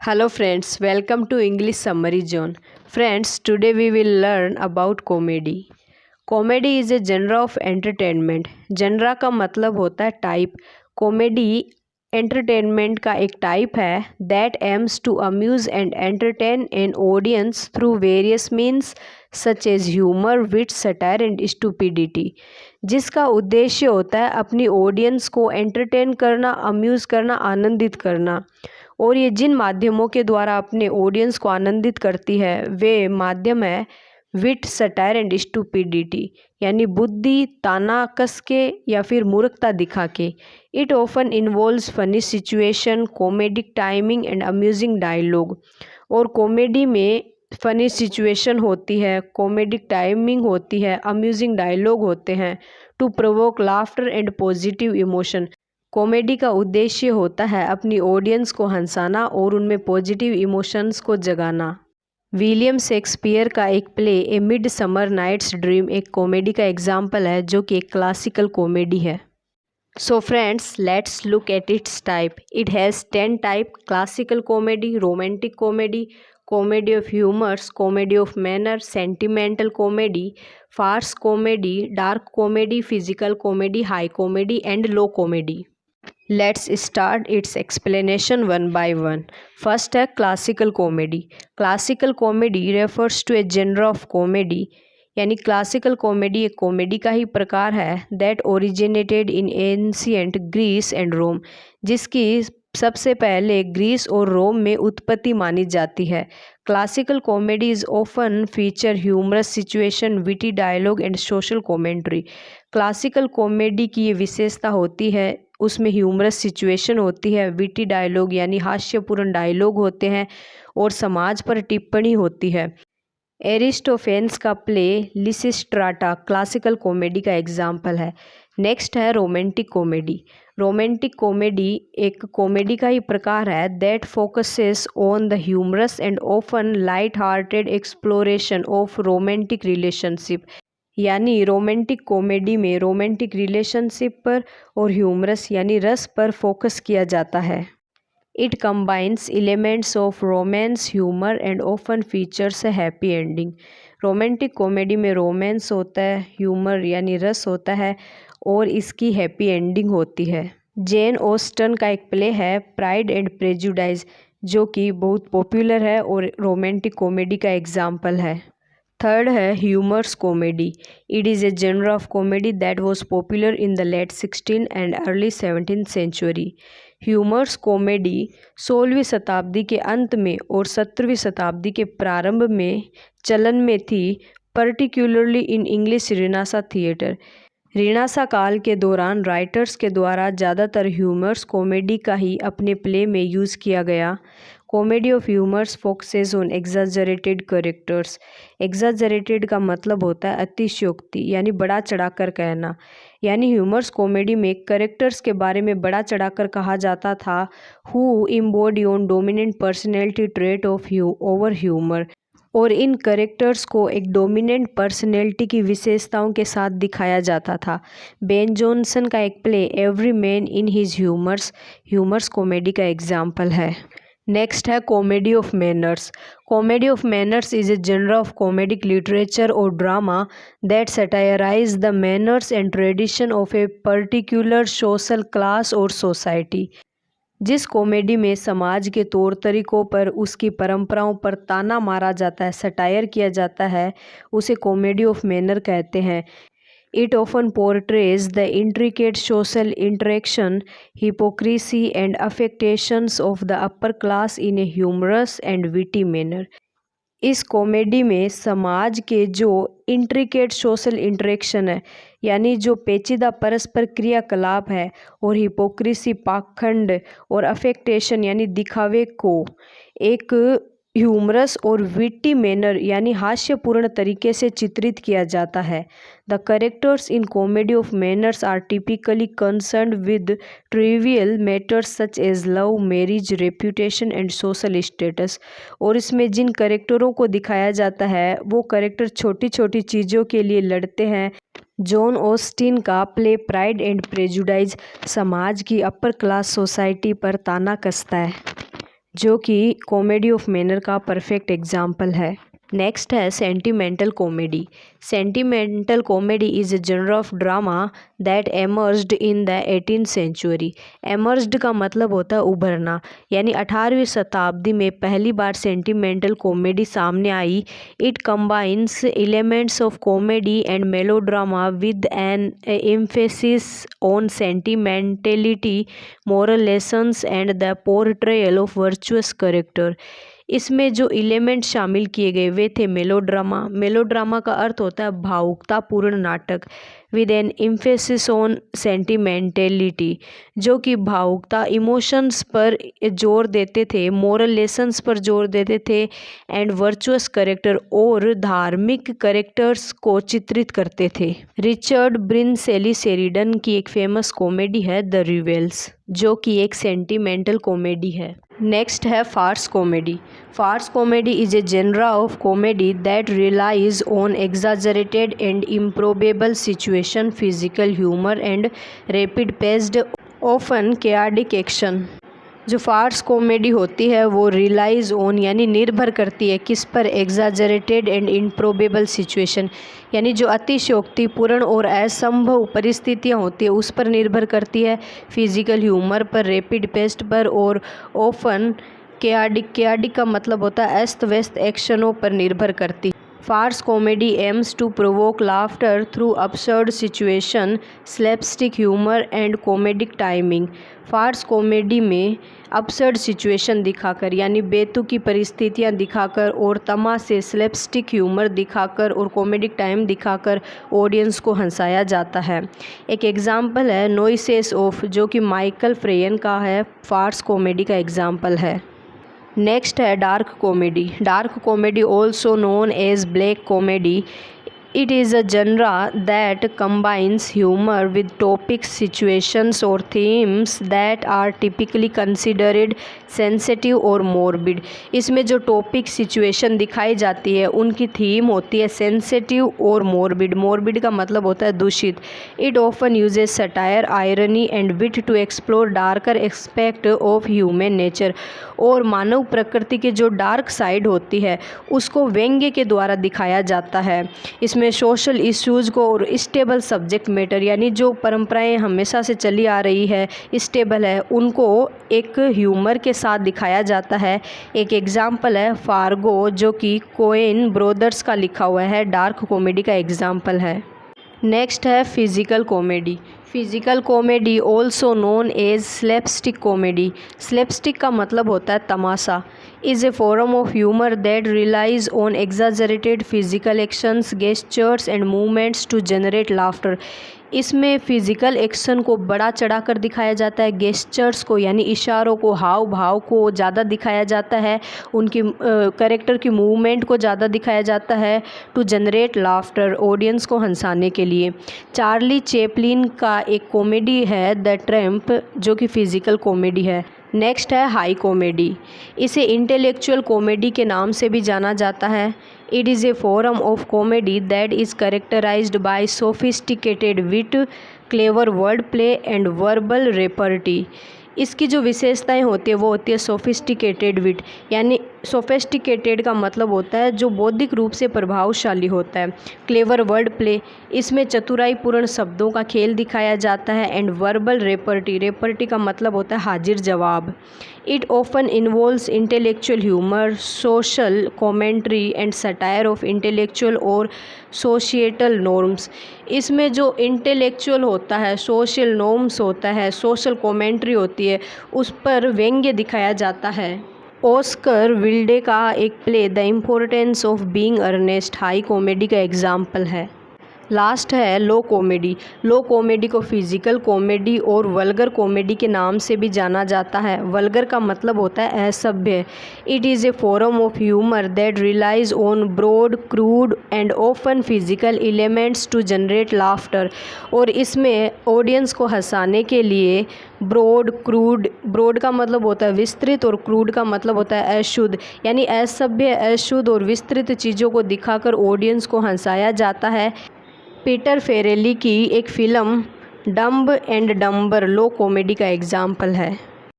Hello friends, welcome to English Summary Zone. Friends, today we will learn about comedy. Comedy is a genre of entertainment. Genre का मतलब होता है type. Comedy entertainment का एक type है that aims to amuse and entertain an audience through various means such as humor, wit, satire and stupidity. जिसका उद्देश्य होता है अपनी ऑडियंस को एंटरटेन करना, अम्यूज़ करना, आनंदित करना। और ये जिन माध्यमों के द्वारा अपने ऑडियंस को आनंदित करती है वे माध्यम है विट, सटायर एंड स्टूपिडिटी, यानी बुद्धि, ताना कस के या फिर मूर्खता दिखा के। It often involves funny situation, comedic timing and amusing dialogue. और कॉमेडी में फनी सिचुएशन होती है, कॉमेडिक टाइमिंग होती है, अम्यूजिंग डायलॉग होते हैं to provoke laughter and positive emotion. Comedy का उद्देश्य होता है अपनी ऑडियंस को हंसाना और उनमें पॉजिटिव इमोशंस को जगाना। विलियम शेक्सपियर का एक play a midsummer night's dream एक कॉमेडी का एग्जाम्पल है जो कि एक क्लासिकल कॉमेडी है। So friends, let's look at its type. It has 10 type: classical comedy, romantic comedy, comedy of humours, comedy of manner, sentimental comedy, farce comedy, dark comedy, physical comedy, high comedy and low comedy. Let's start its explanation one by one. First है classical comedy. Classical comedy refers to a genre of comedy, यानी classical comedy एक comedy का ही प्रकार है that originated in ancient Greece and Rome, जिसकी सबसे पहले ग्रीस और रोम में उत्पत्ति मानी जाती है. Classical comedy is often feature humorous situation, witty dialogue and social commentary. Classical comedy की ये विशेषता होती है, उसमें ह्यूमरस सिचुएशन होती है, विटी डायलॉग यानी हास्यपूर्ण डायलॉग होते हैं और समाज पर टिप्पणी होती है. एरिस्टोफेन्स का प्ले लिसिस्ट्राटा क्लासिकल कॉमेडी का एग्जाम्पल है. नेक्स्ट है रोमांटिक कॉमेडी. रोमांटिक कॉमेडी एक कॉमेडी का ही प्रकार है that focuses on the humorous and often light hearted exploration of romantic relationship, यानी रोमांटिक कॉमेडी में रोमांटिक रिलेशनशिप पर और ह्यूमरस यानी रस पर फोकस किया जाता है. It combines elements of romance, humour and often features A happy ending. Romantic comedy में रोमांस होता है, ह्यूमर यानी रस होता है और इसकी हैप्पी एंडिंग होती है. जेन ऑस्टन का एक प्ले है प्राइड एंड प्रेजुडाइज जो कि बहुत पॉपुलर है और रोमांटिक कॉमेडी का एग्जाम्पल है. थर्ड है humours comedy. It is a genre of comedy that was popular in the late 16th and early 17th century. Humours comedy 16वीं शताब्दी के अंत में और 17वीं शताब्दी के प्रारंभ में चलन में थी, पर्टिकुलरली इन इंग्लिश रिनासा थिएटर. रिनासा काल के दौरान राइटर्स के द्वारा ज़्यादातर ह्यूमर्स कॉमेडी का ही अपने प्ले में यूज़ किया गया. Comedy of humours focuses on exaggerated characters. Exaggerated का मतलब होता है अतिशयोक्ति यानी बड़ा चढ़ाकर कहना, यानी ह्यूमर्स कॉमेडी में कैरेक्टर्स के बारे में बड़ा चढ़ाकर कहा जाता था who embody on dominant personality trait of over humour, और इन कैरेक्टर्स को एक डोमिनेंट पर्सनैलिटी की विशेषताओं के साथ दिखाया जाता था. बेन जॉनसन का एक play every man in his humours comedy का एग्जाम्पल है. नेक्स्ट है comedy of manners. Comedy of manners is a genre of comedic literature और drama that satirize the manners and tradition of a particular social class और society. जिस comedy में समाज के तौर तरीकों पर, उसकी परंपराओं पर ताना मारा जाता है, सटायर किया जाता है, उसे कॉमेडी ऑफ मैनर कहते हैं. It often portrays the intricate social interaction, hypocrisy and affectations of the upper class in a humorous and witty manner. इस कॉमेडी में समाज के जो इंट्रिकेट सोशल इंटरेक्शन है, यानी जो पेचीदा परस्पर क्रियाकलाप है, और हिपोक्रेसी पाखंड और अफेक्टेशन यानी दिखावे को एक ह्यूमरस और विटी मैनर यानी हास्यपूर्ण तरीके से चित्रित किया जाता है. The characters in comedy of manners are typically concerned with trivial matters such as love, marriage, reputation and social status. और इसमें जिन कैरेक्टरों को दिखाया जाता है वो कैरेक्टर छोटी छोटी चीज़ों के लिए लड़ते हैं. जॉन ऑस्टिन का प्ले प्राइड एंड प्रेजुडाइज समाज की अपर क्लास सोसाइटी पर ताना कसता है. जो कि कॉमेडी ऑफ मैनर का परफेक्ट एग्जाम्पल है। नेक्स्ट है sentimental comedy. Sentimental comedy is a genre of drama that emerged in the 18th century. Emerged का मतलब होता है उभरना, यानी 18वीं शताब्दी में पहली बार सेंटिमेंटल कॉमेडी सामने आई। It combines elements of comedy and melodrama with an emphasis on sentimentality, moral lessons and the portrayal of virtuous character. इसमें जो एलिमेंट शामिल किए गए वे थे मेलोड्रामा। मेलोड्रामा का अर्थ होता है भावुकतापूर्ण नाटक, with an emphasis on sentimentality, जो कि भावुकता इमोशंस पर जोर देते थे, मोरल लेसन्स पर जोर देते थे, एंड वर्चुअस कैरेक्टर और धार्मिक कैरेक्टर्स को चित्रित करते थे। रिचर्ड ब्रिनसेली शेरिडन की एक फेमस कॉमेडी है द रिवेल्स, जो कि एक सेंटिमेंटल कॉमेडी है। नेक्स्ट है farce comedy. Farce comedy is a genre of comedy that relies on exaggerated and improbable situation, physical humour and rapid paced often chaotic action. जो farce comedy होती है वो relies on यानी निर्भर करती है किस पर, एग्जाजरेटेड एंड इम्प्रोबेबल सिचुएशन, यानी जो अतिशयोक्तिपूर्ण और असंभव परिस्थितियाँ होती है उस पर निर्भर करती है, फिजिकल ह्यूमर पर, रैपिड पेस्ट पर, और ऑफन केआर्डिक का मतलब होता है अस्त व्यस्त एक्शनों पर निर्भर करती है। Farce comedy aims to provoke laughter through absurd situation, slapstick humour and comedic timing. Farce comedy में absurd सिचुएशन दिखाकर यानी बेतुकी परिस्थितियाँ दिखाकर और तमाशे, स्लैपस्टिक ह्यूमर दिखाकर और कॉमेडिक टाइम दिखाकर ऑडियंस को हंसाया जाता है। एक एग्जाम्पल है नॉइसेस ऑफ, जो कि माइकल फ्रेयन का है, फार्स कॉमेडी का एग्जाम्पल है। नेक्स्ट है dark comedy. Dark comedy also known as black comedy. It is a genre that combines humor with topics, situations or themes that are typically considered sensitive or morbid। इसमें जो topic, situation दिखाई जाती है उनकी theme होती है sensitive और मोरबिड। मोरबिड का मतलब होता है दूषित। It often uses satire, irony and wit to explore darker aspect of human nature। और मानव प्रकृति के जो डार्क साइड होती है उसको व्यंग्य के द्वारा दिखाया जाता है। इसमें सोशल इश्यूज़ को और स्टेबल सब्जेक्ट मैटर, यानी जो परंपराएं हमेशा से चली आ रही है, स्टेबल है, उनको एक ह्यूमर के साथ दिखाया जाता है। एक एग्जाम्पल है फार्गो, जो कि कोएन ब्रदर्स का लिखा हुआ है, डार्क कॉमेडी का एग्जाम्पल है। नेक्स्ट है physical comedy. Physical comedy also known as slapstick comedy. Slapstick का मतलब होता है तमाशा। Is a form of humour that relies on exaggerated physical actions, gestures and movements to generate laughter. इसमें physical action को बड़ा चढ़ाकर दिखाया जाता है, गेस्चर्स को यानी इशारों को, हाव भाव को ज़्यादा दिखाया जाता है, उनकी कैरेक्टर की मूवमेंट को ज़्यादा दिखाया जाता है, टू जनरेट लाफ्टर, ऑडियंस को हंसाने के लिए। चार्ली चैपलिन का एक कॉमेडी है द ट्रैम्प, जो कि फ़िज़िकल कॉमेडी है। नेक्स्ट है हाई कॉमेडी। इसे इंटेलेक्चुअल कॉमेडी के नाम से भी जाना जाता है। It is a form of comedy that is characterized by sophisticated wit, clever word play and verbal repartee. इसकी जो विशेषताएं होती है वो होती है सोफिस्टिकेटेड विट, यानी सोफिस्टिकेटेड का मतलब होता है जो बौद्धिक रूप से प्रभावशाली होता है। क्लेवर वर्ड प्ले, इसमें चतुराईपूर्ण शब्दों का खेल दिखाया जाता है। एंड वर्बल रेपर्टी, रेपर्टी का मतलब होता है हाजिर जवाब। It often involves intellectual humour, social commentary and satire of intellectual और सोशिएटल नॉर्म्स। इसमें जो इंटेलेक्चुअल होता है, सोशल नॉर्म्स होता है, सोशल कॉमेंट्री होती है, उस पर व्यंग्य दिखाया जाता है। ऑस्कर विल्डे का एक play the importance of being Earnest high comedy का एग्जाम्पल है। लास्ट है लो कॉमेडी। लो कॉमेडी को फिजिकल कॉमेडी और वल्गर कॉमेडी के नाम से भी जाना जाता है। वल्गर का मतलब होता है असभ्य। It is a form of humour that relies on broad, crude and often physical elements to generate laughter. और इसमें ऑडियंस को हंसाने के लिए ब्रॉड, क्रूड, ब्रॉड का मतलब होता है विस्तृत और क्रूड का मतलब होता है अशुद्ध, यानी असभ्य, अशुद्ध और विस्तृत चीज़ों को दिखाकर ऑडियंस को हंसाया जाता है। पीटर फेरेली की एक film Dumb and Dumber low comedy का एग्जाम्पल है।